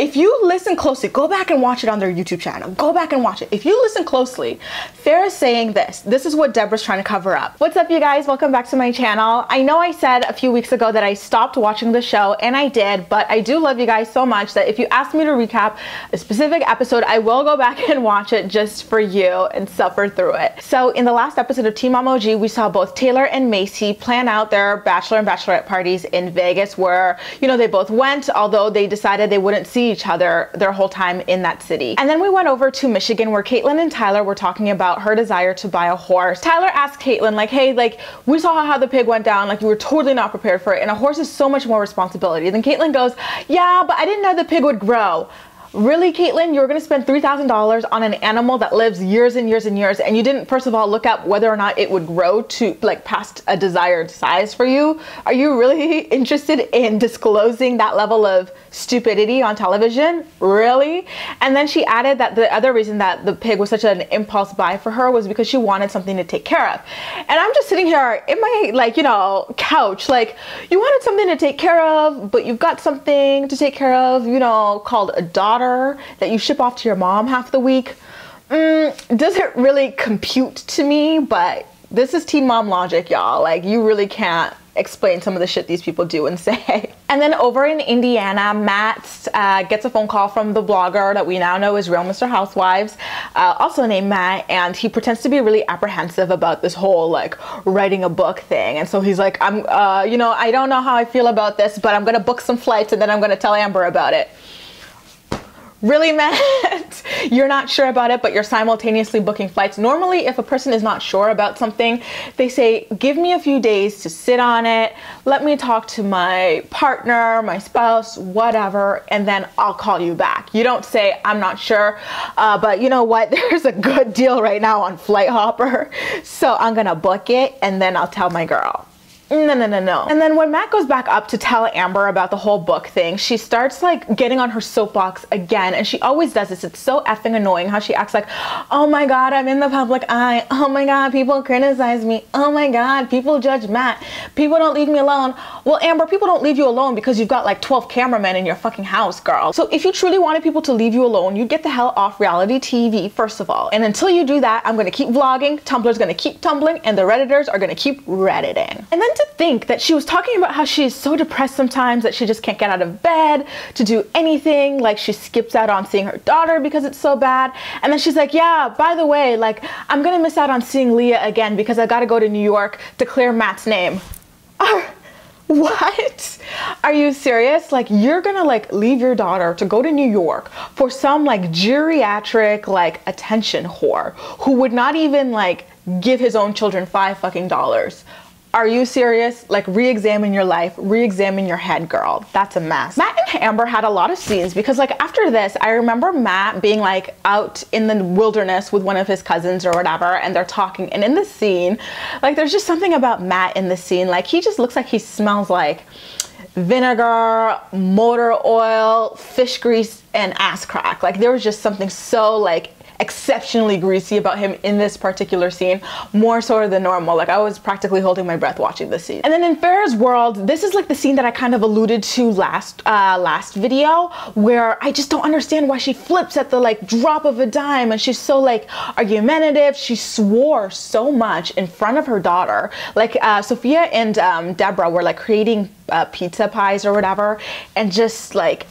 If you listen closely, go back and watch it on their YouTube channel. Go back and watch it. If you listen closely, Farrah's saying this. This is what Deborah's trying to cover up. What's up, you guys? Welcome back to my channel. I know I said a few weeks ago that I stopped watching the show, and I did, but I do love you guys so much that if you ask me to recap a specific episode, I will go back and watch it just for you and suffer through it. So in the last episode of Teen Mom OG, we saw both Taylor and Macy plan out their bachelor and bachelorette parties in Vegas, where, you know, they both went, although they decided they wouldn't see each other their whole time in that city. And then we went over to Michigan, where Caitlyn and Tyler were talking about her desire to buy a horse. Tyler asked Caitlyn, like, hey, like, we saw how the pig went down, like, you were totally not prepared for it, and a horse is so much more responsibility. Then Caitlyn goes, yeah, but I didn't know the pig would grow. Really, Caitlyn, you're gonna spend $3,000 on an animal that lives years and years and years, and you didn't, first of all, look up whether or not it would grow to, like, past a desired size for you? Are you really interested in disclosing that level of stupidity on television? Really? And then she added that the other reason that the pig was such an impulse buy for her was because she wanted something to take care of. And I'm just sitting here in my, like, you know, couch, like, you wanted something to take care of, but you've got something to take care of, you know, called a daughter that you ship off to your mom half the week. Doesn't really compute to me, but this is teen mom logic, y'all. Like, you really can't explain some of the shit these people do and say. And then over in Indiana, Matt gets a phone call from the blogger that we now know is Real Mr. Housewives, also named Matt, and he pretends to be really apprehensive about this whole, like, writing a book thing. And so he's like, you know, I don't know how I feel about this, but I'm gonna book some flights and then I'm gonna tell Amber about it. Really, Matt? You're not sure about it, but you're simultaneously booking flights. Normally, if a person is not sure about something, they say, give me a few days to sit on it. Let me talk to my partner, my spouse, whatever, and then I'll call you back. You don't say, I'm not sure, but you know what? There's a good deal right now on Flight Hopper, so I'm gonna book it, and then I'll tell my girl. No. And then when Matt goes back up to tell Amber about the whole book thing, she starts, like, getting on her soapbox again, and she always does this. It's so effing annoying how she acts like, oh my God, I'm in the public eye. Oh my God, people criticize me. Oh my God, people judge Matt. People don't leave me alone. Well, Amber, people don't leave you alone because you've got like 12 cameramen in your fucking house, girl. So if you truly wanted people to leave you alone, you'd get the hell off reality TV, first of all. And until you do that, I'm gonna keep vlogging, Tumblr's gonna keep tumbling, and the Redditors are gonna keep Redditing. And then to think that she was talking about how she is so depressed sometimes that she just can't get out of bed to do anything, like she skips out on seeing her daughter because it's so bad. And then she's like, yeah, by the way, like, I'm gonna miss out on seeing Leah again because I gotta go to New York to clear Matt's name. What? Are you serious? Like, you're gonna, like, leave your daughter to go to New York for some, like, geriatric, like, attention whore who would not even, like, give his own children $5 fucking. Are you serious? Like, re-examine your life, re-examine your head, girl. That's a mess. Matt and Amber had a lot of scenes because, like, after this, I remember Matt being, like, out in the wilderness with one of his cousins or whatever, and they're talking. And in the scene, like, there's just something about Matt in the scene. Like, he just looks like he smells like vinegar, motor oil, fish grease, and ass crack. Like, there was just something so, like, exceptionally greasy about him in this particular scene, more so than normal. Like, I was practically holding my breath watching this scene. And then in Farrah's world, this is like the scene that I kind of alluded to last video, where I just don't understand why she flips at the, like, drop of a dime, and she's so, like, argumentative. She swore so much in front of her daughter. Like, Sophia and Deborah were, like, creating pizza pies or whatever, and just, like,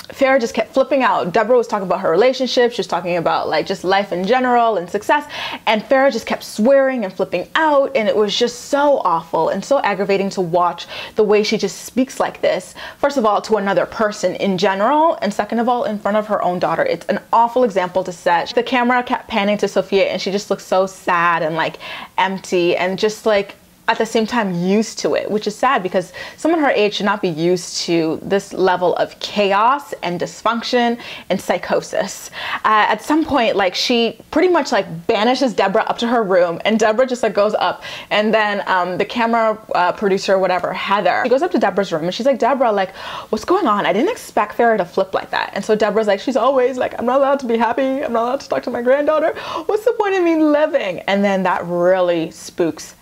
Farrah just kept flipping out. Deborah was talking about her relationship. She was talking about, like, just life in general and success. And Farrah just kept swearing and flipping out. And it was just so awful and so aggravating to watch the way she just speaks like this. First of all, to another person in general. And second of all, in front of her own daughter. It's an awful example to set. The camera kept panning to Sophia and she just looked so sad and, like, empty and just, like, at the same time used to it, which is sad because someone her age should not be used to this level of chaos and dysfunction and psychosis. At some point, like, she pretty much, like, banishes Deborah up to her room, and Deborah just, like, goes up, and then the camera producer or whatever, Heather, she goes up to Deborah's room and she's like, Deborah, like, what's going on? I didn't expect Farrah to flip like that. And so Deborah's like, she's always like, I'm not allowed to be happy, I'm not allowed to talk to my granddaughter, what's the point of me living? And then that really spooks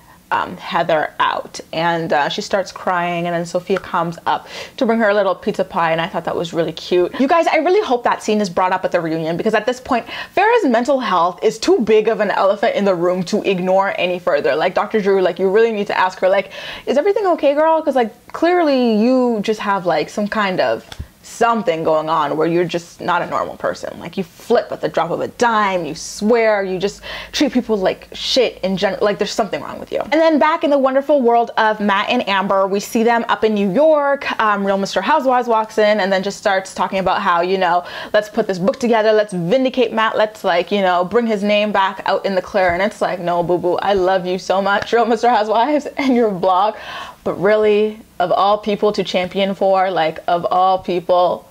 Heather out, and she starts crying, and then Sophia comes up to bring her a little pizza pie, and I thought that was really cute. You guys, I really hope that scene is brought up at the reunion, because at this point, Farrah's mental health is too big of an elephant in the room to ignore any further. Like, Dr. Drew, like, you really need to ask her, like, is everything okay, girl? Because, like, clearly you just have, like, some kind of something going on where you're just not a normal person. Like, you flip at the drop of a dime, you swear, you just treat people like shit in general. Like, there's something wrong with you. And then back in the wonderful world of Matt and Amber, we see them up in New York. Real Mr. Housewives walks in and then just starts talking about how, you know, let's put this book together, let's vindicate Matt, let's, like, you know, bring his name back out in the clear. And it's like, no, boo-boo, I love you so much, Real Mr. Housewives, and your blog, but really, of all people to champion for, like, of all people,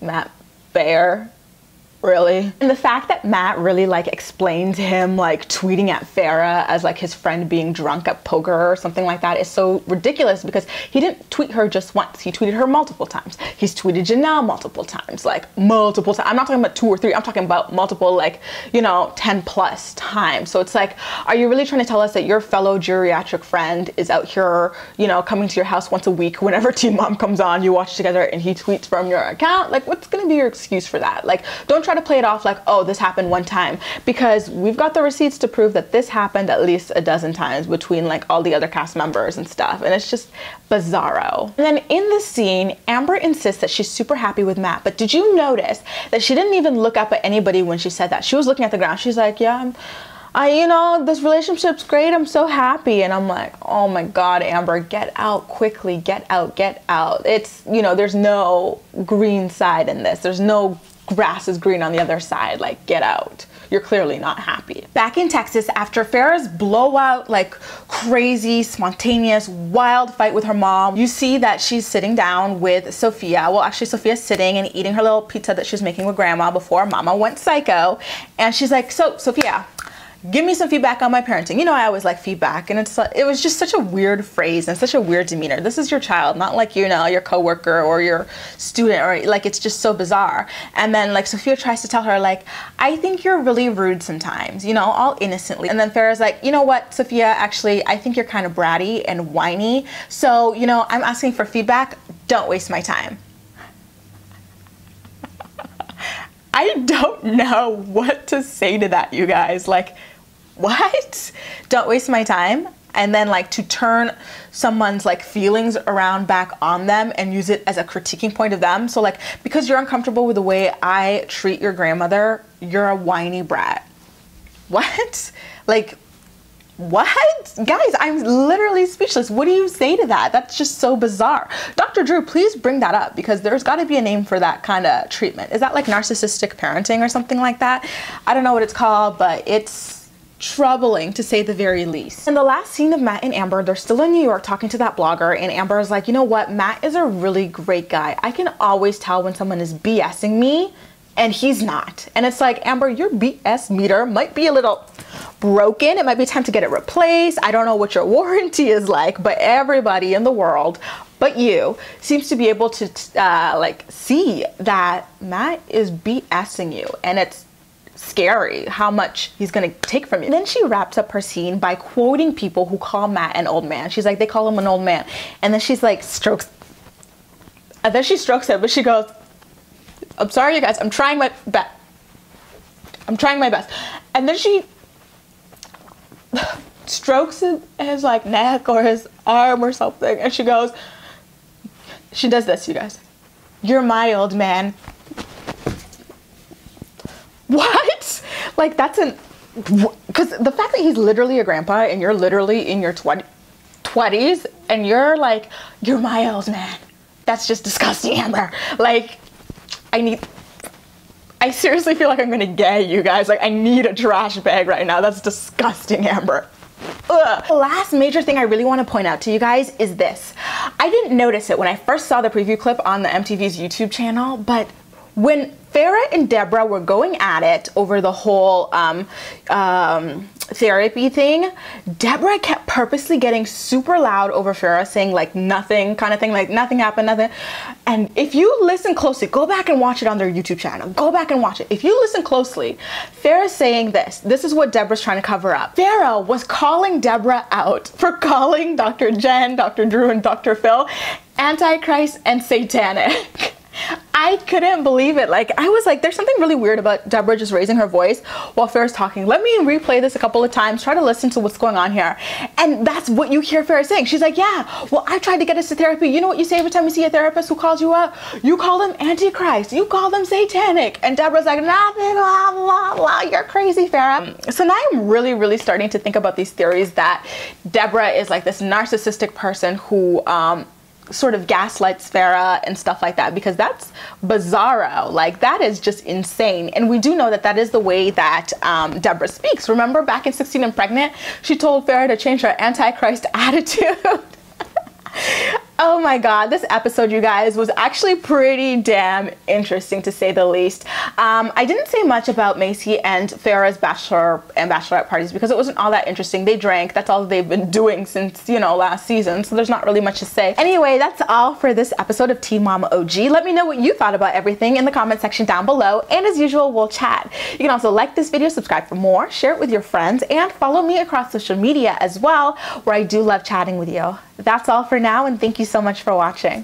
Matt Bear, really? And the fact that Matt really, like, explained him, like, tweeting at Farrah as, like, his friend being drunk at poker or something like that is so ridiculous, because he didn't tweet her just once. He tweeted her multiple times. He's tweeted Janelle multiple times, like, multiple times. I'm not talking about 2 or 3. I'm talking about multiple, like, you know, 10 plus times. So it's like, are you really trying to tell us that your fellow geriatric friend is out here, you know, coming to your house once a week whenever Teen Mom comes on, you watch together, and he tweets from your account? Like, what's gonna be your excuse for that? Like, don't try to play it off like, oh, this happened one time, because we've got the receipts to prove that this happened at least a dozen times between, like, all the other cast members and stuff, and it's just bizarro. And then in this scene, Amber insists that she's super happy with Matt, but did you notice that she didn't even look up at anybody when she said that? She was looking at the ground. She's like, yeah, you know, this relationship's great, I'm so happy. And I'm like, oh my God, Amber, get out quickly, get out, get out. It's, you know, there's no green side in this. There's no grass is green on the other side. Like, get out. You're clearly not happy. Back in Texas, after Farrah's blowout, like, crazy, spontaneous, wild fight with her mom, you see that she's sitting down with Sophia. Well, actually, Sophia's sitting and eating her little pizza that she's making with Grandma before Mama went psycho. And she's like, so, Sophia, give me some feedback on my parenting. You know, I always like feedback, and it was just such a weird phrase and such a weird demeanor. This is your child, not like, you know, your coworker or your student, or like, it's just so bizarre. And then, like, Sophia tries to tell her, like, I think you're really rude sometimes, you know, all innocently. And then Farrah's like, you know what, Sophia, actually, I think you're kind of bratty and whiny. So, you know, I'm asking for feedback. Don't waste my time. I don't know what to say to that, you guys. Like, what? Don't waste my time? And then, like, to turn someone's, like, feelings around back on them and use it as a critiquing point of them. So, like, because you're uncomfortable with the way I treat your grandmother, you're a whiny brat. What? Like, what? Guys, I'm literally speechless. What do you say to that? That's just so bizarre. Dr. Drew, please bring that up, because there's got to be a name for that kind of treatment. Is that like narcissistic parenting or something like that? I don't know what it's called, but it's troubling to say the very least. In the last scene of Matt and Amber, they're still in New York talking to that blogger, and Amber is like, you know what? Matt is a really great guy. I can always tell when someone is BSing me, and he's not. And it's like, Amber, your BS meter might be a little broken. It might be time to get it replaced. I don't know what your warranty is like, but everybody in the world but you seems to be able to like, see that Matt is BSing you, and it's scary how much he's gonna take from you. And then she wraps up her scene by quoting people who call Matt an old man. She's like, they call him an old man. And then she's like, strokes. And then she strokes him, but she goes, I'm sorry, you guys, I'm trying my best. I'm trying my best. And then she strokes his like neck or his arm or something. And she goes, she does this, you guys. You're my old man. What? Like, that's an, because the fact that he's literally a grandpa and you're literally in your 20s and you're like, you're my old man. That's just disgusting, Amber. Like, I seriously feel like I'm gonna gay you guys. Like, I need a trash bag right now. That's disgusting, Amber. Ugh. The last major thing I really want to point out to you guys is this. I didn't notice it when I first saw the preview clip on the MTV's YouTube channel, but when Farrah and Deborah were going at it over the whole therapy thing, Deborah kept purposely getting super loud over Farrah, saying like nothing kind of thing, like nothing happened, nothing. And if you listen closely, go back and watch it on their YouTube channel. Go back and watch it. If you listen closely, Farrah's saying this. This is what Deborah's trying to cover up. Farrah was calling Deborah out for calling Dr. Jen, Dr. Drew, and Dr. Phil Antichrist and satanic. I couldn't believe it. Like, I was like, there's something really weird about Deborah just raising her voice while Farrah's talking. Let me replay this a couple of times, try to listen to what's going on here. And that's what you hear Farrah saying. She's like, yeah, well, I tried to get us to therapy. You know what you say every time you see a therapist who calls you out? You call them Antichrist. You call them satanic. And Deborah's like, nothing, blah, blah, blah. You're crazy, Farrah. So now I'm really starting to think about these theories that Deborah is like this narcissistic person who, sort of gaslights Farrah and stuff like that, because that's bizarro. Like, that is just insane. And we do know that that is the way that Deborah speaks. Remember back in 16 and Pregnant, she told Farrah to change her Antichrist attitude. Oh my God, this episode, you guys, was actually pretty damn interesting, to say the least. I didn't say much about Macy and Farrah's bachelor and bachelorette parties because it wasn't all that interesting. They drank. That's all they've been doing since, you know, last season. So there's not really much to say. Anyway, that's all for this episode of Teen Mama OG. Let me know what you thought about everything in the comment section down below. And as usual, we'll chat. You can also like this video, subscribe for more, share it with your friends, and follow me across social media as well, where I do love chatting with you. That's all for now, and thank you so much for watching.